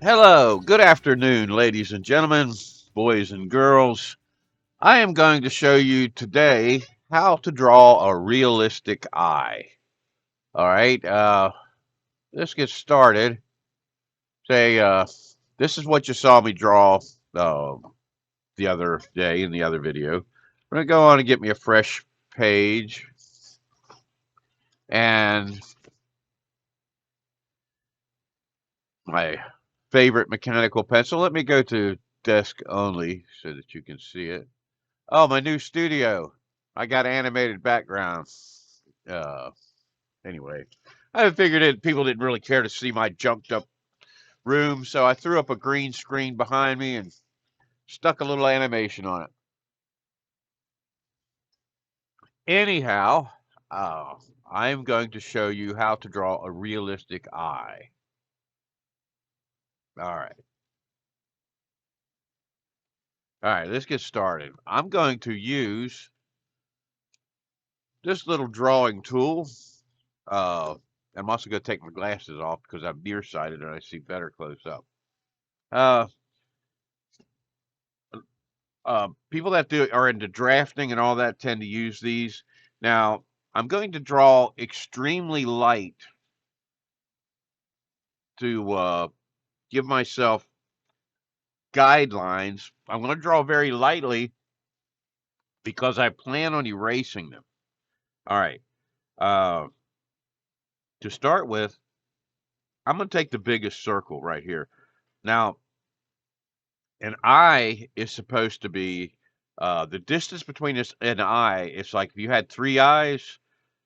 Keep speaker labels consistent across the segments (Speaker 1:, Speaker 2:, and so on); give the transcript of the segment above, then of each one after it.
Speaker 1: Hello, good afternoon, ladies and gentlemen, boys and girls. I am going to show you today how to draw a realistic eye. All right, let's get started. Say, this is what you saw me draw uh, the other day in the other video. I'm going to go on and get me a fresh page and my favorite mechanical pencil. Let me go to desk only so that you can see it. Oh, my new studio. I got animated background. Uh, anyway, I figured it people didn't really care to see my junked up room, so I threw up a green screen behind me and stuck a little animation on it. Anyhow, uh, I'm going to show you how to draw a realistic eye. All right. All right, let's get started. I'm going to use this little drawing tool. Uh, I'm also going to take my glasses off because I'm nearsighted and I see better close up. Uh, People that are into drafting and all that tend to use these. Now, I'm going to draw extremely light to give myself guidelines. I'm going to draw very lightly because I plan on erasing them. All right. Uh, to start with, I'm going to take the biggest circle right here. Now, an eye is supposed to be the distance between this and an eye. It's like if you had three eyes,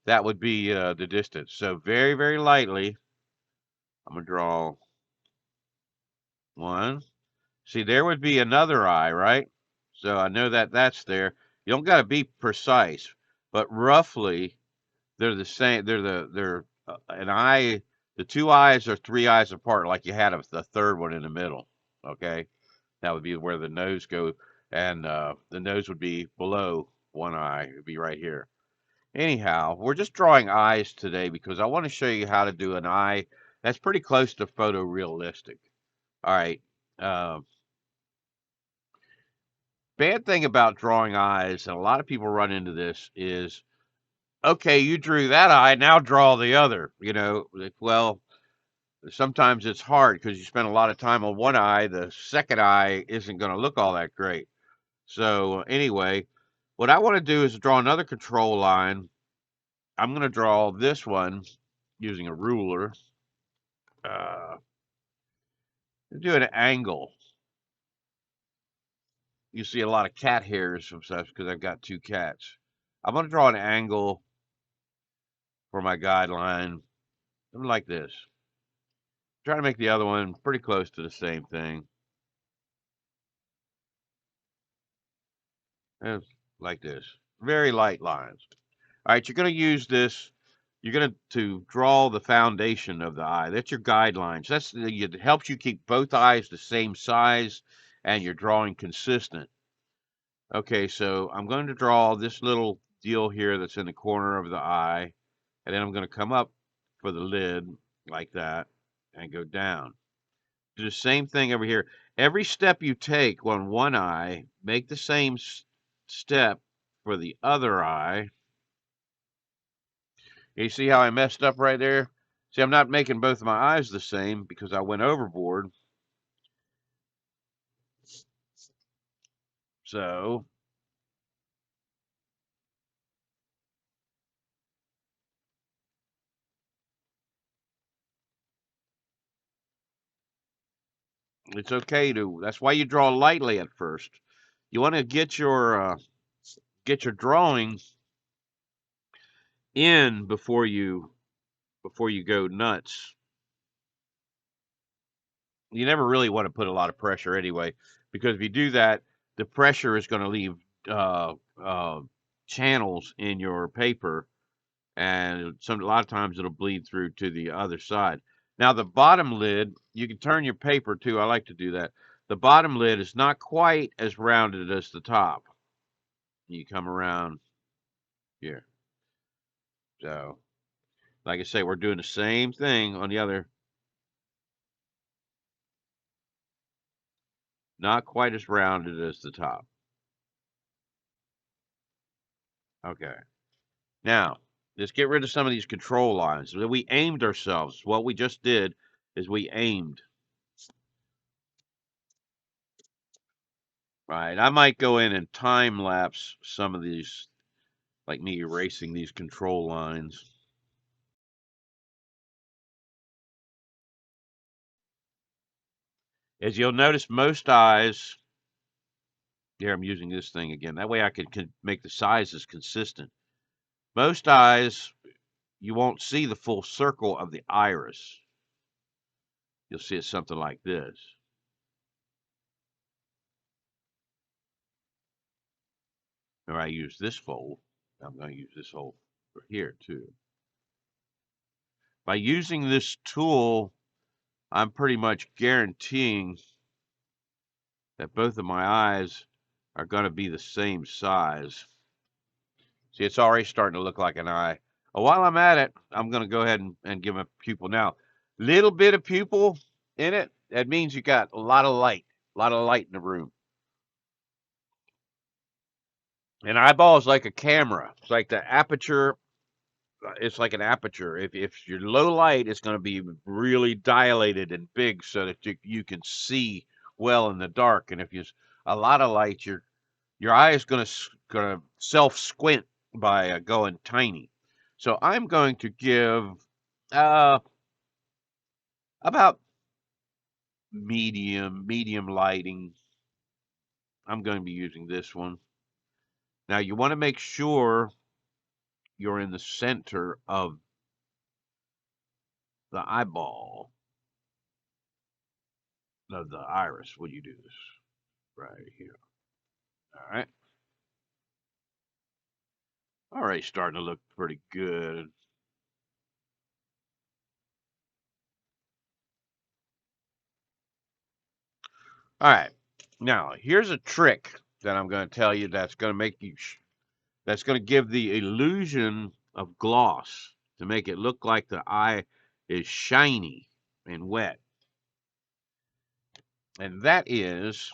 Speaker 1: that would be the distance. So very, very lightly, I'm going to draw one. See, there would be another eye, right? So I know that that's there. You don't got to be precise, but roughly they're the same. They're an eye. The two eyes are three eyes apart, like you had the third one in the middle. Okay, that would be where the nose go, and the nose would be below one eye. It would be right here. Anyhow, we're just drawing eyes today because I want to show you how to do an eye that's pretty close to photorealistic. All right. Uh, Bad thing about drawing eyes, and a lot of people run into this, is okay, you drew that eye, now draw the other. Well, sometimes it's hard because you spend a lot of time on one eye. The second eye isn't going to look all that great. So, anyway, what I want to do is draw another control line. I'm going to draw this one using a ruler. Uh, do an angle. You see a lot of cat hairs from stuff because I've got two cats. I'm going to draw an angle for my guideline. Something like this. Try to make the other one pretty close to the same thing. And like this. Very light lines. All right, you're going to use this. You're going to draw the foundation of the eye. That's your guidelines. It helps you keep both eyes the same size and you're drawing consistent. Okay, so I'm going to draw this little deal here that's in the corner of the eye, and then I'm going to come up for the lid like that and go down. Do the same thing over here. Every step you take on one eye, make the same step for the other eye. You see how I messed up right there? See, I'm not making both of my eyes the same because I went overboard. So it's okay to. That's why you draw lightly at first. You want to get your drawings in before you go nuts. You never really want to put a lot of pressure anyway, because if you do that, the pressure is going to leave uh, uh, channels in your paper, and a lot of times it'll bleed through to the other side. Now the bottom lid, you can turn your paper too. I like to do that. The bottom lid is not quite as rounded as the top. You come around here. So, like I say, we're doing the same thing on the other. Not quite as rounded as the top. Okay. Now, let's get rid of some of these control lines. We aimed ourselves. What we just did is we aimed. Right. I might go in and time lapse some of these, like me erasing these control lines. As you'll notice, most eyes, here I'm using this thing again. That way I can make the sizes consistent. Most eyes, you won't see the full circle of the iris. You'll see it something like this. Or I use this fold. I'm going to use this hole for here too. By using this tool, I'm pretty much guaranteeing that both of my eyes are going to be the same size. See, it's already starting to look like an eye. While I'm at it, I'm going to go ahead and give a pupil. Now, little bit of pupil in it, that means you got a lot of light in the room. An eyeball is like a camera. It's like the aperture. It's like an aperture. If you're low light, it's going to be really dilated and big so that you can see well in the dark. And if you a lot of light, your eye is gonna self squint by going tiny. So I'm going to give uh, about medium lighting. I'm going to be using this one. Now you want to make sure you're in the center of the eyeball of the iris when you do this right here. All right. Already starting to look pretty good. All right. Now, here's a trick that I'm going to tell you that's going to make you, that's going to give the illusion of gloss to make it look like the eye is shiny and wet. And that is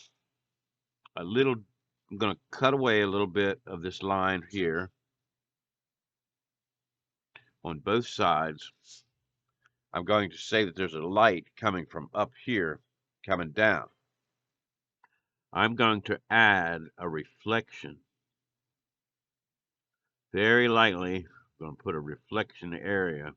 Speaker 1: a little, I'm going to cut away a little bit of this line here on both sides. I'm going to say that there's a light coming from up here, coming down. I'm going to add a reflection. Very lightly, I'm going to put a reflection area.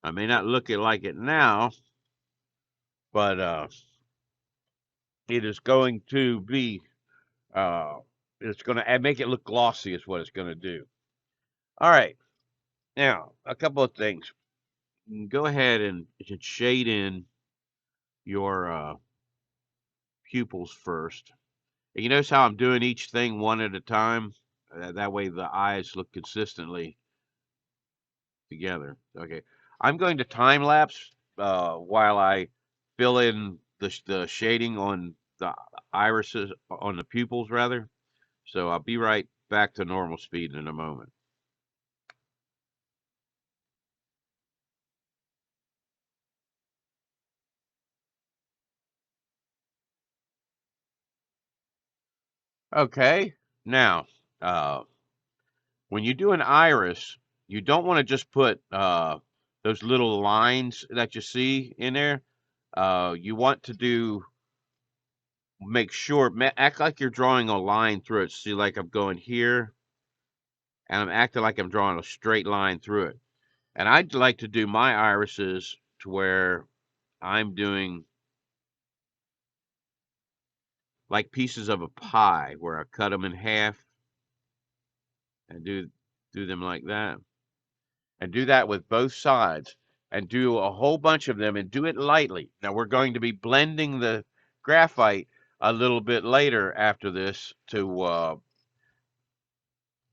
Speaker 1: I may not look it like it now, but it is going to be, uh, it's going to make it look glossy is what it's going to do. All right. Now, a couple of things. Go ahead and shade in your pupils first. And you notice how I'm doing each thing one at a time? That way the eyes look consistently together. Okay. I'm going to time lapse while I fill in the shading on the irises, on the pupils rather. So I'll be right back to normal speed in a moment. Okay. Now, uh, when you do an iris, you don't want to just put those little lines that you see in there. You want to make sure, act like you're drawing a line through it. See, like I'm going here, and I'm acting like I'm drawing a straight line through it. And I'd like to do my irises to where I'm doing like pieces of a pie, where I cut them in half and do them like that. And do that with both sides and do a whole bunch of them and do it lightly. Now we're going to be blending the graphite a little bit later after this to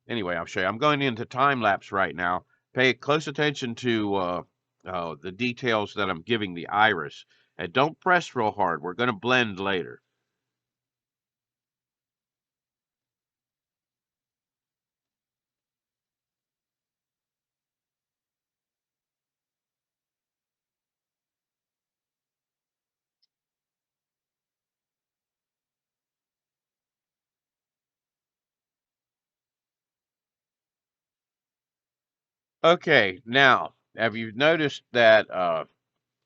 Speaker 1: anyway, I'll show you. I'm going into time lapse right now. Pay close attention to the details that I'm giving the iris. And don't press real hard. We're going to blend later. Okay, now have you noticed that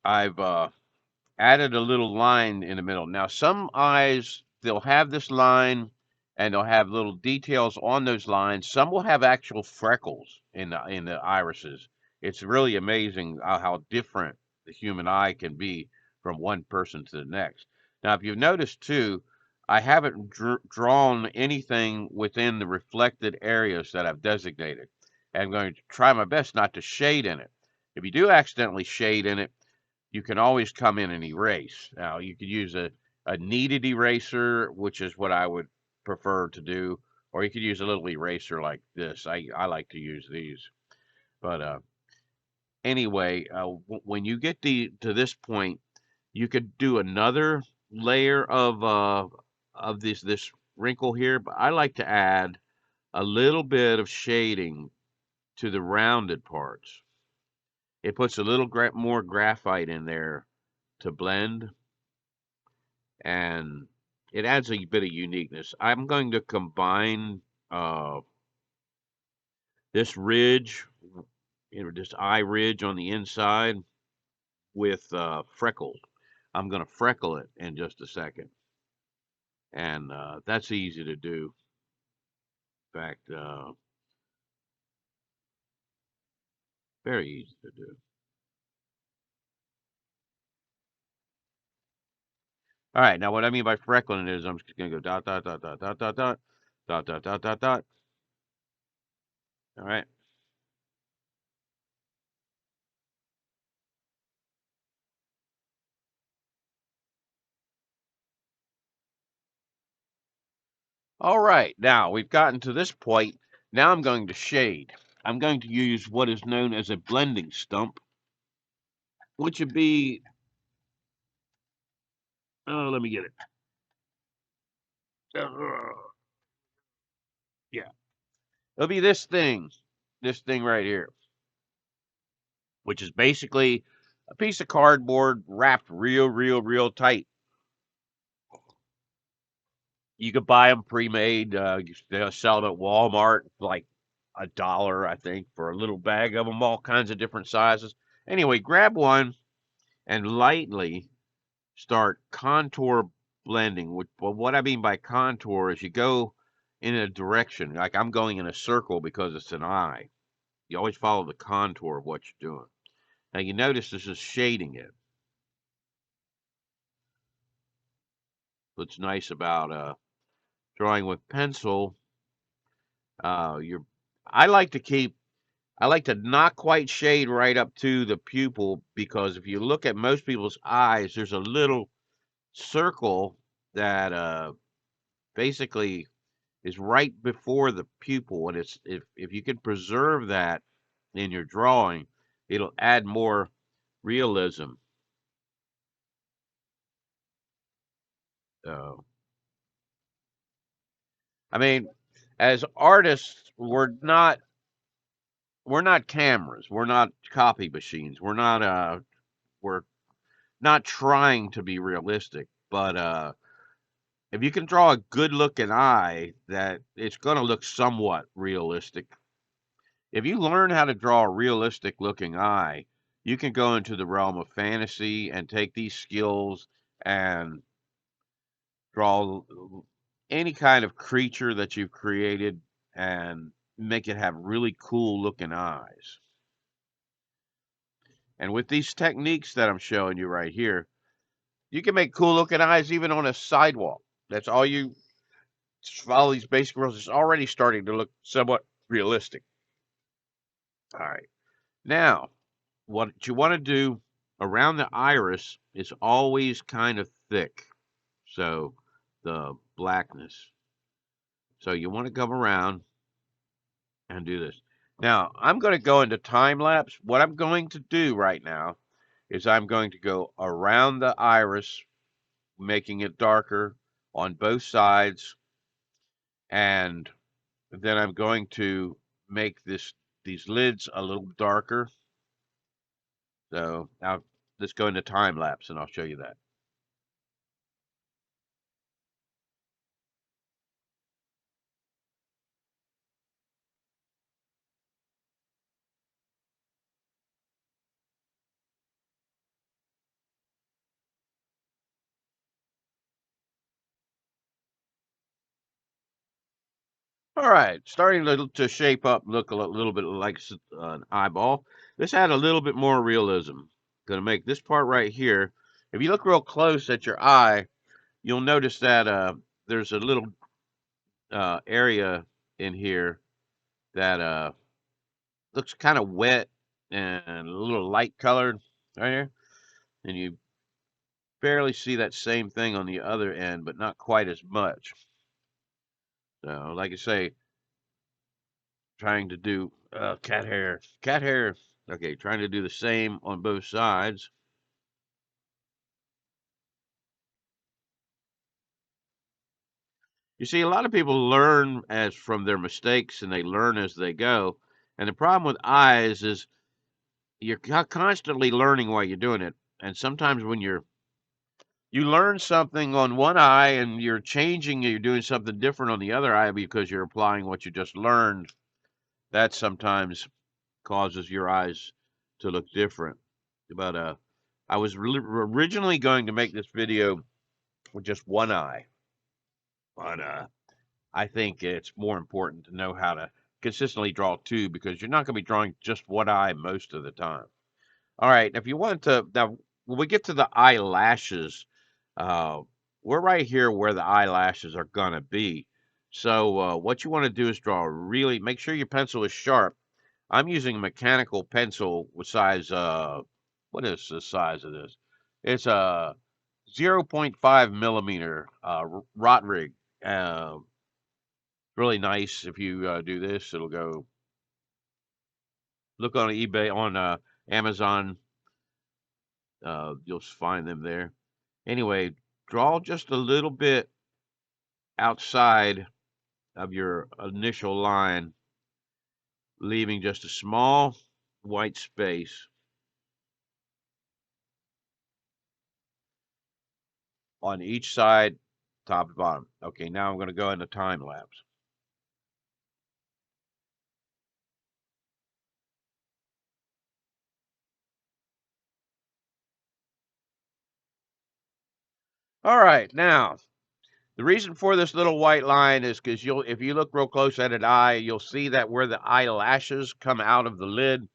Speaker 1: I've added a little line in the middle? Now, some eyes they'll have this line, and they'll have little details on those lines. Some will have actual freckles in the irises. It's really amazing how different the human eye can be from one person to the next. Now, if you've noticed too, I haven't drawn anything within the reflected areas that I've designated. I'm going to try my best not to shade in it. If you do accidentally shade in it, you can always come in and erase. Now, you could use a kneaded eraser, which is what I would prefer to do, or you could use a little eraser like this. I like to use these. But anyway, when you get to this point, you could do another layer of this wrinkle here, but I like to add a little bit of shading to the rounded parts. It puts a little more graphite in there to blend, and it adds a bit of uniqueness. I'm going to combine uh, this ridge, this eye ridge on the inside with freckles. I'm going to freckle it in just a second, and that's easy to do. In fact, very easy to do. All right, now what I mean by freckling is I'm just going to go dot dot dot dot dot dot dot dot dot dot dot dot. All right. All right, now we've gotten to this point. Now I'm going to shade. I'm going to use what is known as a blending stump, which would be, oh, let me get it. Yeah, it'll be this thing right here, which is basically a piece of cardboard wrapped real tight. You could buy them pre-made. They'll sell them at Walmart like $1, I think, for a little bag of them, all kinds of different sizes. Anyway, grab one and lightly start contour blending. What I mean by contour is you go in a direction, like I'm going in a circle because it's an eye. You always follow the contour of what you're doing. Now you notice this is shading it. What's nice about drawing with pencil, you're I like to keep I like to not quite shade right up to the pupil, because if you look at most people's eyes, there's a little circle that basically is right before the pupil, and it's if you can preserve that in your drawing, it'll add more realism. Uh, I mean, as artists, we're not cameras, we're not copy machines, we're not trying to be realistic, but if you can draw a good looking eye, that it's going to look somewhat realistic. If you learn how to draw a realistic looking eye, you can go into the realm of fantasy and take these skills and draw any kind of creature that you've created and make it have really cool looking eyes. And with these techniques that I'm showing you right here, you can make cool looking eyes even on a sidewalk. That's all you just follow these basic rules. It's already starting to look somewhat realistic. All right. Now, what you want to do around the iris is always kind of thick. So the blackness. So you want to come around and do this. Now, I'm going to go into time lapse. What I'm going to do right now is I'm going to go around the iris, making it darker on both sides, and then I'm going to make these lids a little darker. So now let's go into time lapse and I'll show you that. All right, starting to shape up, look a little bit like an eyeball. Let's add a little bit more realism. Going to make this part right here. If you look real close at your eye, you'll notice that there's a little area in here that looks kind of wet and a little light colored right here. And you barely see that same thing on the other end, but not quite as much. So, like I say, trying to do cat hair, cat hair. Okay, trying to do the same on both sides. You see, a lot of people learn as from their mistakes, and they learn as they go. And the problem with eyes is you're constantly learning while you're doing it. And sometimes when you learn something on one eye and you're changing, you're doing something different on the other eye because you're applying what you just learned, that sometimes causes your eyes to look different. But I was originally going to make this video with just one eye, but I think it's more important to know how to consistently draw two because you're not going to be drawing just one eye most of the time. All right, if you want to, now when we get to the eyelashes, uh, we're right here where the eyelashes are going to be. So what you want to do is draw really, make sure your pencil is sharp. I'm using a mechanical pencil with size, what is the size of this? It's a 0.5 millimeter rot rig. Uh, really nice. If you do this, it'll go look on eBay, on Amazon. You'll find them there. Anyway, draw just a little bit outside of your initial line, leaving just a small white space on each side, top and bottom. Okay, now I'm going to go into time lapse. All right, now the reason for this little white line is because if you look real close at an eye, you'll see that where the eyelashes come out of the lid,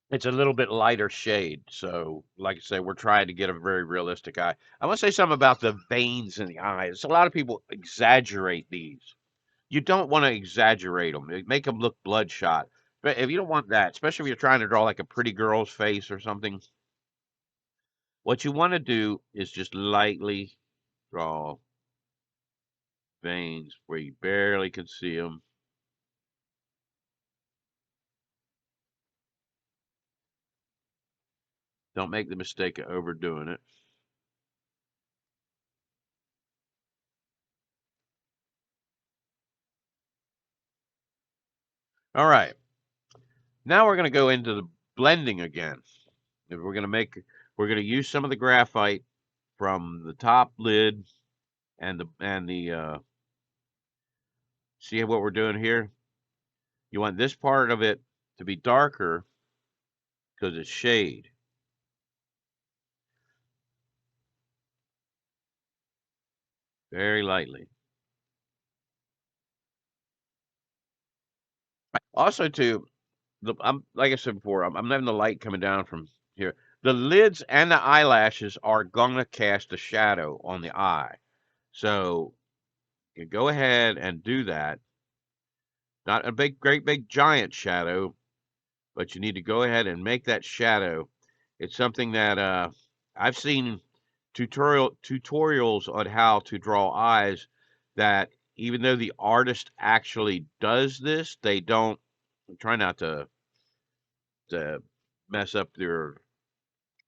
Speaker 1: it's a little bit lighter shade. So, like I say, we're trying to get a very realistic eye. I want to say something about the veins in the eyes. A lot of people exaggerate these. You don't want to exaggerate them. Make them look bloodshot. But if you don't want that, especially if you're trying to draw like a pretty girl's face or something, what you want to do is just lightly draw veins where you barely can see them. Don't make the mistake of overdoing it. All right. Now we're going to go into the blending again. If we're going to use some of the graphite from the top lid and the see what we're doing here? You want this part of it to be darker because it's shade. Very lightly. Also, too, I'm like I said before, I'm having the light coming down from here. The lids and the eyelashes are gonna cast a shadow on the eye. So you go ahead and do that. Not a great big giant shadow, but you need to go ahead and make that shadow. It's something that I've seen tutorials on how to draw eyes that even though the artist actually does this, they don't try not to mess up their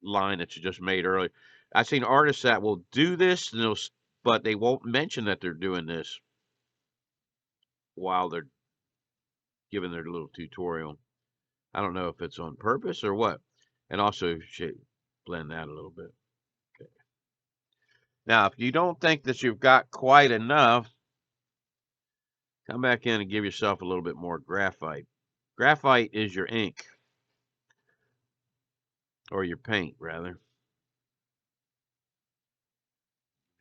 Speaker 1: line that you just made earlier. I've seen artists that will do this, and but they won't mention that they're doing this while they're giving their little tutorial. I don't know if it's on purpose or what. And also blend that a little bit. Okay. Now, if you don't think that you've got quite enough, come back in and give yourself a little bit more graphite. Graphite is your ink, or your paint, rather.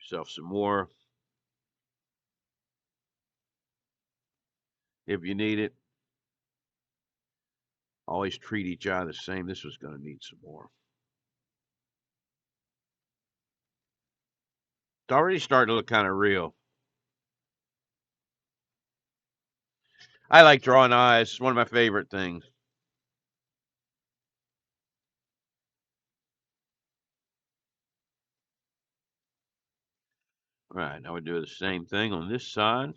Speaker 1: Yourself some more. if you need it. Always treat each eye the same. This was going to need some more. It's already starting to look kind of real. I like drawing eyes. It's one of my favorite things. All right, now we do the same thing on this side.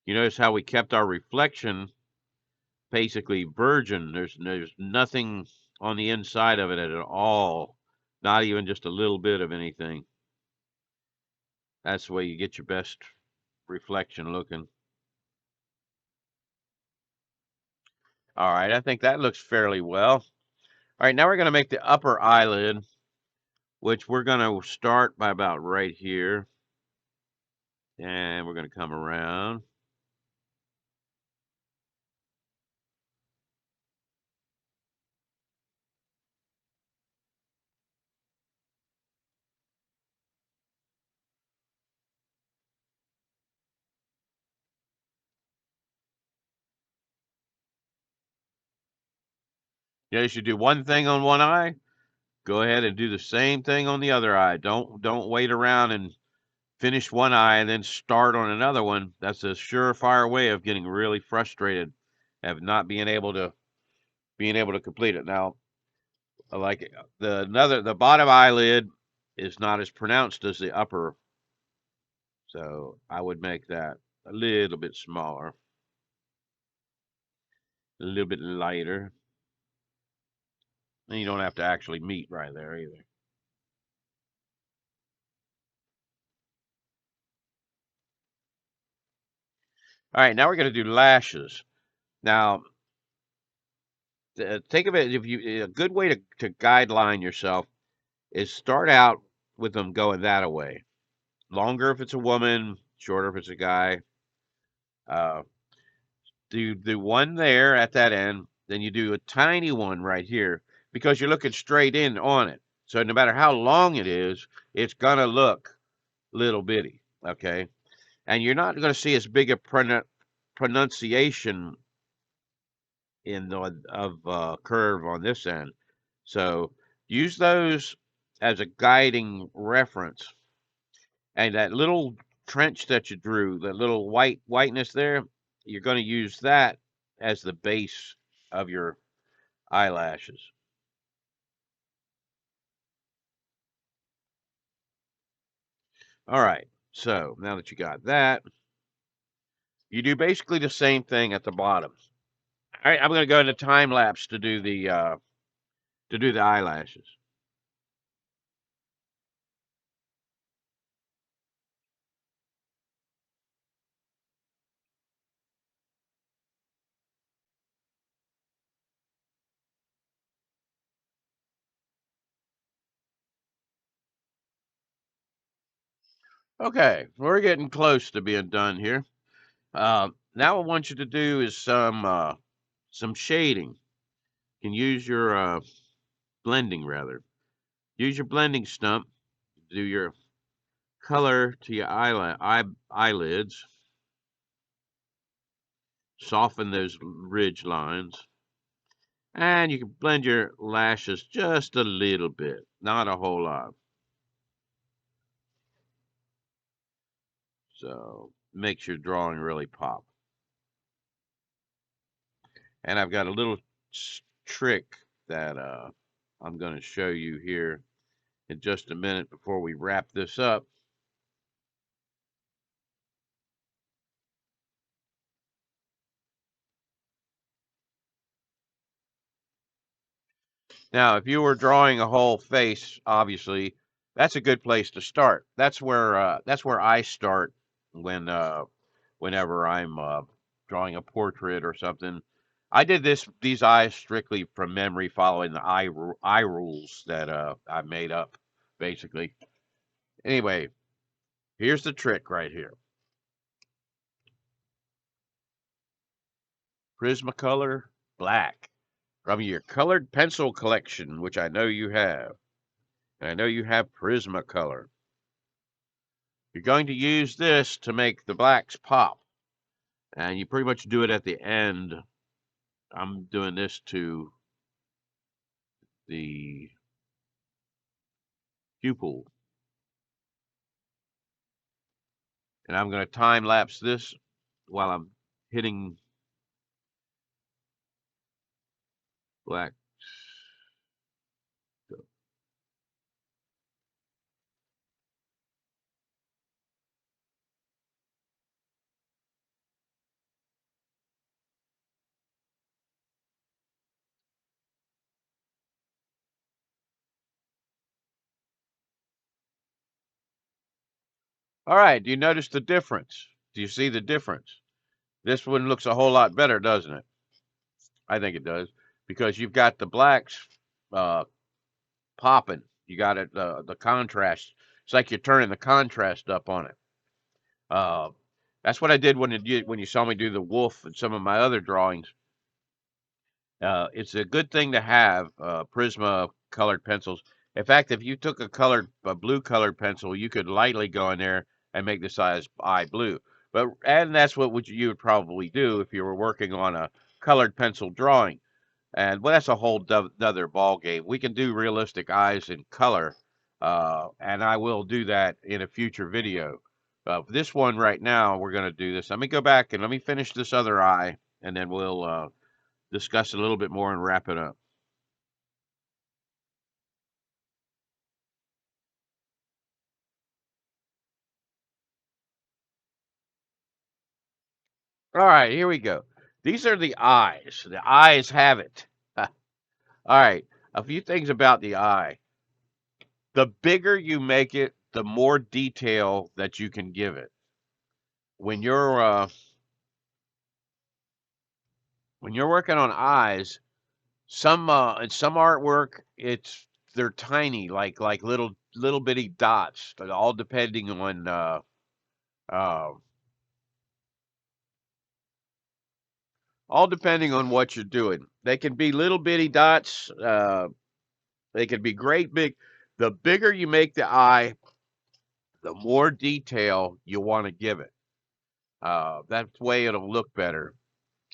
Speaker 1: You notice how we kept our reflection basically virgin. There's nothing on the inside of it at all. Not even just a little bit of anything. That's the way you get your best reflection looking. All right, I think that looks fairly well. All right, now we're going to make the upper eyelid, which we're going to start by about right here. And we're going to come around. You should do one thing on one eye. Go ahead and do the same thing on the other eye. Don't wait around and finish one eye and then start on another one. That's a surefire way of getting really frustrated of not being able to complete it. Now, like the bottom eyelid is not as pronounced as the upper, so I would make that a little bit smaller, a little bit lighter. And you don't have to actually meet right there either. All right, now we're going to do lashes. Now, think of it, if you a good way to guideline yourself is start out with them going that way. Longer if it's a woman, shorter if it's a guy. Uh, do one there at that end, then you do a tiny one right here because you're looking straight in on it. So no matter how long it is, it's gonna look little bitty, okay? And you're not gonna see as big a pronunciation in the of curve on this end. So use those as a guiding reference. And that little trench that you drew, that little whiteness there, you're going to use that as the base of your eyelashes. All right. So now that you got that, you do basically the same thing at the bottom. All right, I'm going to go into time lapse to do the eyelashes. Okay, we're getting close to being done here. Now what I want you to do is some shading. You can use your blending rather. Use your blending stump. Do your color to your eyelids. Soften those ridge lines. And you can blend your lashes just a little bit, not a whole lot. So makes your drawing really pop. And I've got a little trick that I'm going to show you here in just a minute before we wrap this up. Now, if you were drawing a whole face, obviously, that's a good place to start. That's where I start when whenever I'm drawing a portrait or something. I did these eyes strictly from memory, following the eye rules that I made up, basically. Anyway, here's the trick right here. Prismacolor black from your colored pencil collection, which I know you have. I know you have Prismacolor. You're going to use this to make the blacks pop. And you pretty much do it at the end. I'm doing this to the pupil. And I'm going to time lapse this while I'm hitting black. All right, do you notice the difference? Do you see the difference? This one looks a whole lot better, doesn't it? I think it does, because you've got the blacks uh, popping. You got it, the contrast. It's like you're turning the contrast up on it. Uh, that's what I did when you saw me do the wolf and some of my other drawings. It's a good thing to have Prisma colored pencils. In fact, if you took a blue colored pencil, you could lightly go in there and make the size eye blue. And that's what you would probably do if you were working on a colored pencil drawing. And well, that's a whole other ball game. We can do realistic eyes in color, and I will do that in a future video. This one right now, we're going to do this. Let me go back and let me finish this other eye, and then we'll discuss it a little bit more and wrap it up. All right, here we go. These are the eyes. The eyes have it. All right, a few things about the eye. The bigger you make it, the more detail that you can give it. When you're working on eyes, in some artwork, they're tiny, like little bitty dots, uh, all depending on what you're doing. They can be little bitty dots. They can be great big. The bigger you make the eye, the more detail you want to give it. That way it'll look better.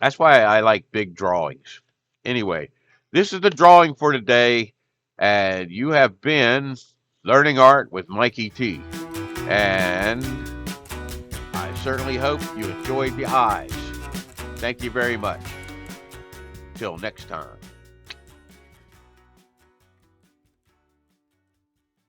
Speaker 1: That's why I like big drawings. Anyway, this is the drawing for today, and you have been learning art with Mikey T. And I certainly hope you enjoyed the eyes. Thank you very much. Till next time.